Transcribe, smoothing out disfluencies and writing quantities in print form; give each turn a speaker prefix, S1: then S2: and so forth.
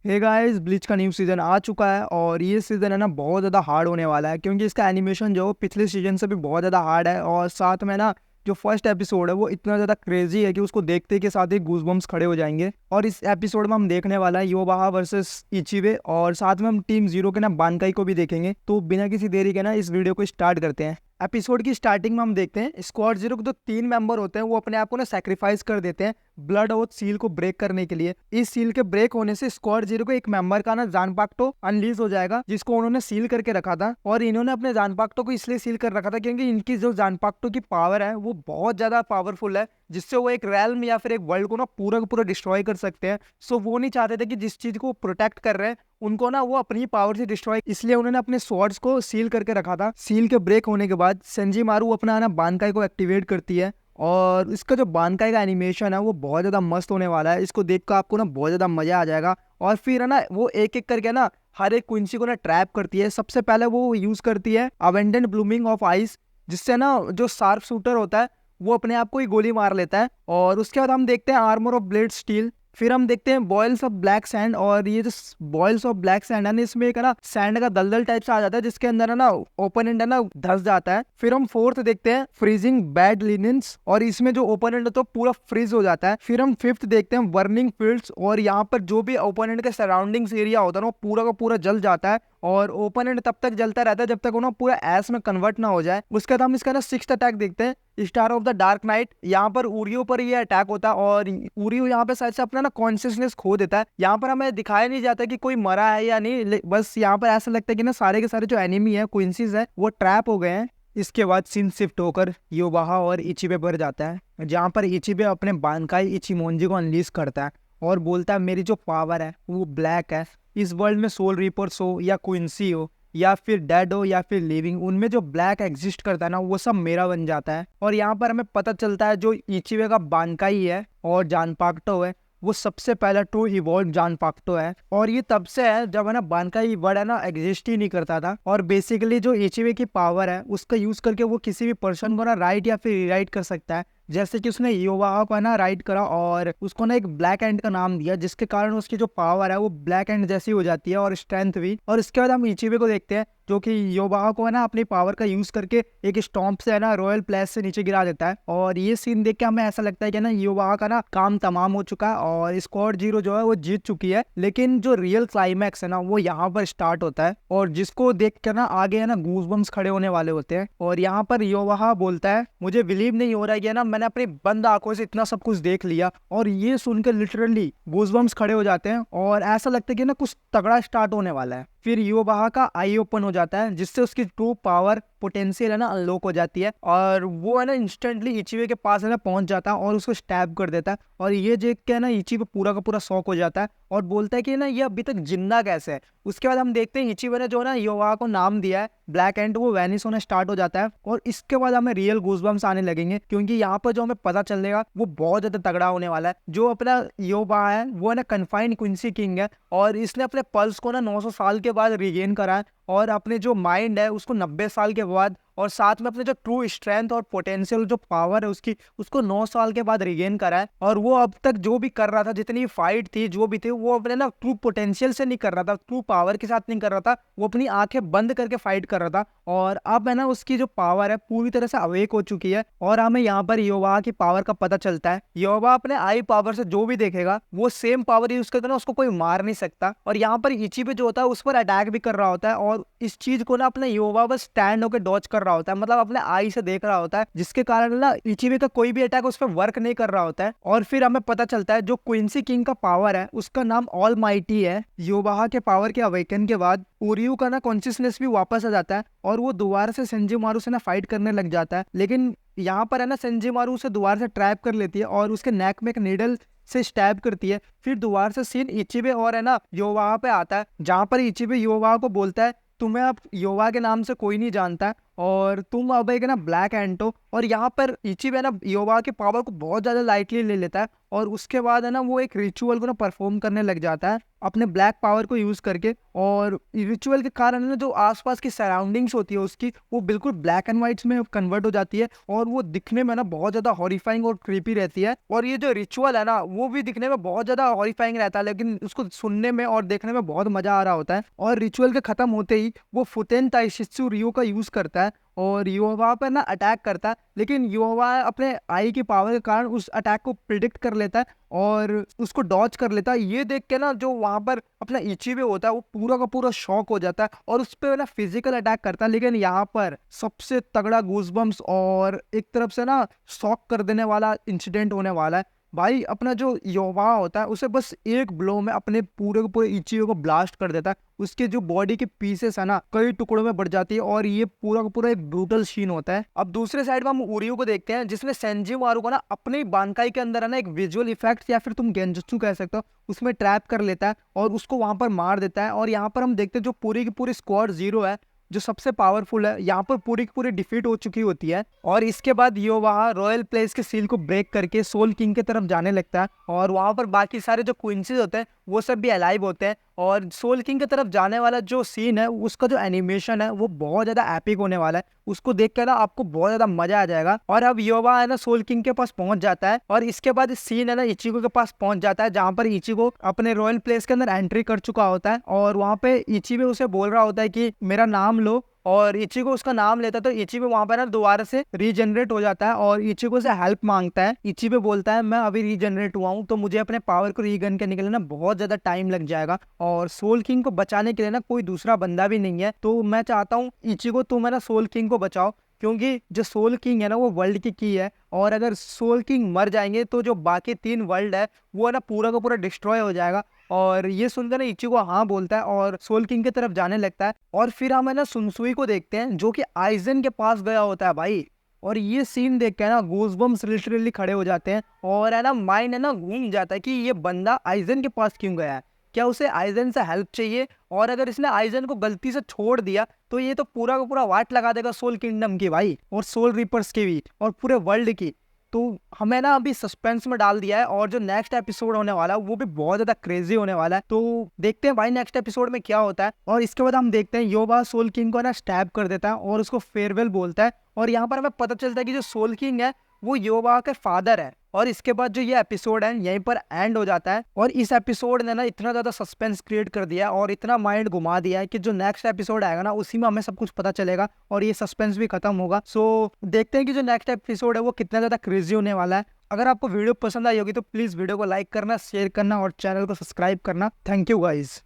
S1: Hey guys, bleach का new season आ चुका है और ये सीजन है ना बहुत ज़्यादा हार्ड होने वाला है क्योंकि इसका एनिमेशन जो पिछले सीजन से भी बहुत ज़्यादा हार्ड है। और साथ में ना जो फर्स्ट एपिसोड है वो इतना ज़्यादा क्रेजी है कि उसको देखते के साथ ही गूज़बम्स खड़े हो जाएंगे। और इस एपिसोड में हम देखने वाला है योबाहा वर्सेस इचिबे और साथ में हम टीम जीरो के ना बानकाई को भी देखेंगे। तो बिना किसी देरी के ना इस वीडियो को स्टार्ट करते हैं। एपिसोड की स्टार्टिंग में हम देखते हैं स्क्वाड जीरो के जो 3 मेंबर होते हैं वो अपने आप को ना सैक्रिफाइस कर देते हैं ब्लड ओथ सील को ब्रेक करने के लिए। इस सील के ब्रेक होने से स्क्वाड जीरो को एक मेंबर का ना जानपाक्टो अनलीज हो जाएगा जिसको उन्होंने सील करके रखा था। और इन्होंने अपने जानपाक्टो को इसलिए सील कर रखा था क्योंकि इनकी जो जानपाक्टो की पावर है वो बहुत ज्यादा पावरफुल है जिससे वो एक रैल्म या फिर एक वर्ल्ड को ना पूरा का पूरा डिस्ट्रॉय कर सकते हैं। सो वो नहीं चाहते थे कि जिस चीज को प्रोटेक्ट कर रहे हैं उनको ना वो अपनी पावर से डिस्ट्रॉय, इसलिए उन्होंने अपने स्वॉर्ड्स को सील करके रखा था। सील के ब्रेक होने के बाद सेंजीमारू अपना ना बानकाई को एक्टिवेट करती है और इसका जो बानकाई का एनिमेशन है वो बहुत ज्यादा मस्त होने वाला है। इसको देख कर आपको ना बहुत ज्यादा मजा आ जाएगा। और फिर है ना वो एक एक करके ना हर एक क्विंसी को ना ट्रैप करती है। सबसे पहले वो यूज करती है अवेंडेंट ब्लूमिंग ऑफ आइस, जिससे ना जो शार्प शूटर होता है वो अपने आप को ही गोली मार लेता है। और उसके बाद हम देखते हैं आर्मर ऑफ ब्लेड स्टील। फिर हम देखते हैं बॉयल्स ऑफ ब्लैक सैंड। और ये जो बॉयल्स ऑफ ब्लैक सैंड है ना इसमें एक है ना सैंड का दलदल टाइप से आ जाता है जिसके अंदर है ना ओपोनेंट है ना धस जाता है। फिर हम फोर्थ देखते हैं फ्रीजिंग बैड लिनेंस और इसमें जो ओपोनेंट है तो पूरा फ्रीज हो जाता है। फिर हम फिफ्थ देखते हैं बर्निंग फील्ड्स और यहाँ पर जो भी ओपोनेंट के सराउंडिंग्स एरिया होता है ना वो पूरा का पूरा जल जाता है और ओपोनेंट तब तक जलता रहता है जब तक वो ना पूरा एस में कन्वर्ट ना हो जाए। उसके बाद हम इसका ना सिक्स्थ अटैक देखते हैं star of the dark night. यहाँ पर उरियो पर ये अटैक होता है और उरियो यहाँ पे शायद से अपना ना कॉन्शियसनेस खो देता है। यहाँ पर हमें दिखाया नहीं जाता कि कोई मरा है या नहीं, बस यहाँ पर ऐसा लगता है कि ना सारे के सारे जो एनिमी है क्विंसीज है वो ट्रैप हो गए हैं। इसके बाद सीन शिफ्ट होकर योबाहा और इचिबे पर जाता है जहाँ पर इचिबे अपने बानकाई इचिमोंजी को अनलीज करता है और बोलता है मेरी जो पावर है वो ब्लैक है। इस वर्ल्ड में सोल रिपर्स हो या क्विंसी हो या फिर डेड हो या फिर लिविंग, उनमें जो ब्लैक एग्जिस्ट करता है ना वो सब मेरा बन जाता है। और यहाँ पर हमें पता चलता है जो इचिबे का बानकाई है और जानपाक्टो है वो सबसे पहला ट्रू इवॉल्व जानपाक्टो है। और ये तब से है जब है ना बानकाई वर्ड है ना एग्जिस्ट ही नहीं करता था। और बेसिकली जो इचिबे की पावर है उसका यूज करके वो किसी भी पर्सन को ना राइट या फिर रिराइट कर सकता है। जैसे कि उसने योबाहा को ना राइट करा और उसको ना एक ब्लैक एंड का नाम दिया जिसके कारण उसकी जो पावर है वो ब्लैक एंड जैसी हो जाती है और स्ट्रेंथ भी। और इसके बाद हम इचिबे को देखते हैं जो कि योबाहा को है ना अपनी पावर का यूज करके एक स्टॉम्प से है ना रॉयल प्लेस से नीचे गिरा देता है। और ये सीन देख के हमें ऐसा लगता है कि ना योबाहा का ना काम तमाम हो चुका है और स्क्वाड जीरो जो है वो जीत चुकी है। लेकिन जो रियल क्लाइमैक्स है ना वो यहाँ पर स्टार्ट होता है और जिसको देख कर ना आगे है ना गूज़बम्स खड़े होने वाले होते हैं। और यहाँ पर योबाहा बोलता है मुझे बिलीव नहीं हो रहा है ना मैंने अपनी बंद आंखों से इतना सब कुछ देख लिया। और ये सुनकर लिटरली गूज़बम्स खड़े हो जाते हैं और ऐसा लगता है कि ना कुछ तगड़ा स्टार्ट होने वाला है। फिर योबाहा का आई ओपन हो जाता है जिससे उसकी ट्रू पावर पोटेंशियल है ना अनलॉक हो जाती है और वो है ना इंस्टेंटली इचिबे के पास है ना पहुंच जाता है और उसको स्टैब कर देता है। और ये देख के ना इचिबे पूरा का पूरा शॉक हो जाता है और बोलता है कि ना ये अभी तक जिंदा कैसे है। उसके बाद हम देखते हैं इचिबे ने जो ना योबाहा को नाम दिया है ब्लैक एंड वो वैनिश होना स्टार्ट हो जाता है। और इसके बाद हमें रियल गूज़बम्स आने लगेंगे क्योंकि यहाँ पर जो हमें पता चलेगा वो बहुत ज्यादा तगड़ा होने वाला है। जो अपना योबाहा है वो है ना कन्फाइंड क्विंसी किंग है और इसने अपने पल्स को ना 900 साल के बाद रिगेन करा है और अपने जो माइंड है उसको 90 साल के बाद और साथ में अपने जो ट्रू स्ट्रेंथ और पोटेंशियल जो पावर है उसकी उसको 9 साल के बाद रिगेन करा है। और वो अब तक जो भी कर रहा था जितनी फाइट थी जो भी थी वो अपने ना ट्रू पोटेंशियल से नहीं कर रहा था, ट्रू पावर के साथ नहीं कर रहा था, वो अपनी आंखें बंद करके फाइट कर रहा था। और अब है ना उसकी जो पावर है पूरी तरह से अवेक हो चुकी है। और हमें यहाँ पर योबाहा की पावर का पता चलता है योबाहा अपने आई पावर से जो भी देखेगा वो सेम पावर यूज करता है ना उसको कोई मार नहीं सकता। और यहाँ पर इचिबे जो होता है उस पर अटैक भी कर रहा होता है और इस चीज को ना अपने योबाहा बस स्टैंड होकर डॉज कर रहा होता है, मतलब अपने आई से देख रहा होता है जिसके कारण ना इचिबे का कोई भी अटैक उस पर वर्क नहीं कर रहा होता है। और फिर हमें पता चलता है जो क्विंसी किंग का पावर है उसका नाम ऑल माइटी है। योबाहा के पावर के अवेकन के बाद उरियो का ना कॉन्शियसनेस भी वापस आ जाता है और वो दोबारा से सेंजीमारू से ना फाइट करने लग जाता है। लेकिन यहाँ पर है ना सेंजीमारू उसे दोबारा से ट्रैप कर लेती है और उसके नेक में एक नीडल से स्टैब करती है। फिर दोबारा से सीन इचिबे और है ना योबाहा पे आता है जहाँ पर इचिबे योबाहा को बोलता है तुम्हें अब योबाहा के नाम से कोई नहीं जानता है और तुम अब एक ना ब्लैक एंट हो। और यहाँ पर इचिबे ना योबाहा की पावर को बहुत ज्यादा लाइटली ले लेता है और उसके बाद है ना वो एक रिचुअल को ना परफॉर्म करने लग जाता है। अपने ब्लैक पावर को यूज करके, और रिचुअल के कारण ना जो आसपास की सराउंडिंग्स होती है उसकी, वो बिल्कुल ब्लैक एंड व्हाइट्स में कन्वर्ट हो जाती है, और वो दिखने में ना बहुत ज्यादा हॉरिफाइंग और क्रीपी रहती है। और ये जो रिचुअल है ना वो भी दिखने में बहुत ज्यादा हॉरिफाइंग रहता है, लेकिन उसको सुनने में और देखने में बहुत मजा आ रहा होता है। और रिचुअल के खत्म होते ही वो फुतेन ताइशित्सु रियो का यूज करता है और युवा पर ना अटैक करता है, लेकिन युवा अपने आई की पावर के कारण उस अटैक को प्रिडिक्ट कर लेता है और उसको डॉज कर लेता है। ये देख के ना जो वहां पर अपना इचिबे होता है वो पूरा का पूरा शॉक हो जाता है और उस पर ना फिजिकल अटैक करता है। लेकिन यहाँ पर सबसे तगड़ा गूजबम्स और एक तरफ से ना शॉक कर देने वाला इंसिडेंट होने वाला है भाई। अपना जो युवा होता है उसे बस एक ब्लो में अपने पूरे के पूरे इचिबे को ब्लास्ट कर देता है। उसके जो बॉडी के पीसेस है ना कई टुकड़ों में बढ़ जाती है और ये पूरा का पूरा एक ब्रूटल सीन होता है। अब दूसरे साइड में हम उरियो को देखते हैं, जिसमें सेंजीमारू को ना अपने बांकाई के अंदर है ना एक विजुअल इफेक्ट या फिर तुम गेंजुत्सु कह सकते हो उसमें ट्रैप कर लेता है और उसको वहां पर मार देता है। और यहाँ पर हम देखते हैं जो पूरी की पूरी स्क्वाड जीरो है जो सबसे पावरफुल है, यहाँ पर पूरी की पूरी डिफीट हो चुकी होती है। और इसके बाद यो वहाँ रॉयल प्लेस के सील को ब्रेक करके सोल किंग की तरफ जाने लगता है और वहां पर बाकी सारे जो क्वींसेस होते हैं वो सब भी अलाइव होते हैं। और सोल किंग की तरफ जाने वाला जो सीन है उसका जो एनिमेशन है वो बहुत ज्यादा एपिक होने वाला है, उसको देख कर ना आपको बहुत ज्यादा मजा आ जाएगा। और अब योवा है ना सोल किंग के पास पहुंच जाता है और इसके बाद इस सीन है ना इचिगो के पास पहुंच जाता है, जहां पर इचिगो अपने रॉयल प्लेस के अंदर एंट्री कर चुका होता है और वहां पे इचिबे उसे बोल रहा होता है कि मेरा नाम लो, और इचिगो उसका नाम लेता है तो इचिबे वहां पर ना दोबारा से रीजनरेट हो जाता है और इचिगो से हेल्प मांगता है। इचिबे बोलता है मैं अभी रीजनरेट हुआ हूँ तो मुझे अपने पावर को रीगन करने के लिए ना बहुत ज्यादा टाइम लग जाएगा और सोल किंग को बचाने के लिए ना कोई दूसरा बंदा भी नहीं है, तो मैं चाहता हूँ इचिगो तुम है ना सोल किंग को बचाओ, क्योंकि जो सोल किंग है ना वो वर्ल्ड की है और अगर सोल किंग मर जाएंगे तो जो बाकी 3 वर्ल्ड है वो है ना पूरा का पूरा डिस्ट्रॉय हो जाएगा। और ये सुनकर ना इचिगो हाँ बोलता है और सोल किंग की तरफ जाने लगता है। और फिर हम है ना सुनसुई को देखते हैं जो कि आइजन के पास गया होता है भाई। और ये सीन देख के ना गूज़बम्स लिटरली खड़े हो जाते हैं और है ना माइंड है ना घूम जाता है कि ये बंदा आइजन के पास क्यों गया है, क्या उसे आइजन से हेल्प चाहिए, और अगर इसने आइजन को गलती से छोड़ दिया तो ये तो पूरा का पूरा वाट लगा देगा सोल किंगडम की भाई और सोल रिपर्स की भी और पूरे वर्ल्ड की। तो हमें ना अभी सस्पेंस में डाल दिया है और जो नेक्स्ट एपिसोड होने वाला है वो भी बहुत ज्यादा क्रेजी होने वाला है, तो देखते हैं भाई नेक्स्ट एपिसोड में क्या होता है। और इसके बाद हम देखते हैं योबा सोल किंग को ना स्टैब कर देता है और उसको फेयरवेल बोलता है और यहाँ पर हमें पता चलता है कि जो सोल किंग है वो योबा के फादर है। और इसके बाद जो ये एपिसोड है यहीं पर एंड हो जाता है। और इस एपिसोड ने ना इतना ज्यादा सस्पेंस क्रिएट कर दिया और इतना माइंड घुमा दिया है कि जो नेक्स्ट एपिसोड आएगा ना उसी में हमें सब कुछ पता चलेगा और ये सस्पेंस भी खत्म होगा। सो देखते हैं कि जो नेक्स्ट एपिसोड है वो कितना ज्यादा क्रेजी होने वाला है। अगर आपको वीडियो पसंद आई होगी तो प्लीज वीडियो को लाइक करना, शेयर करना और चैनल को सब्सक्राइब करना। Thank you guys.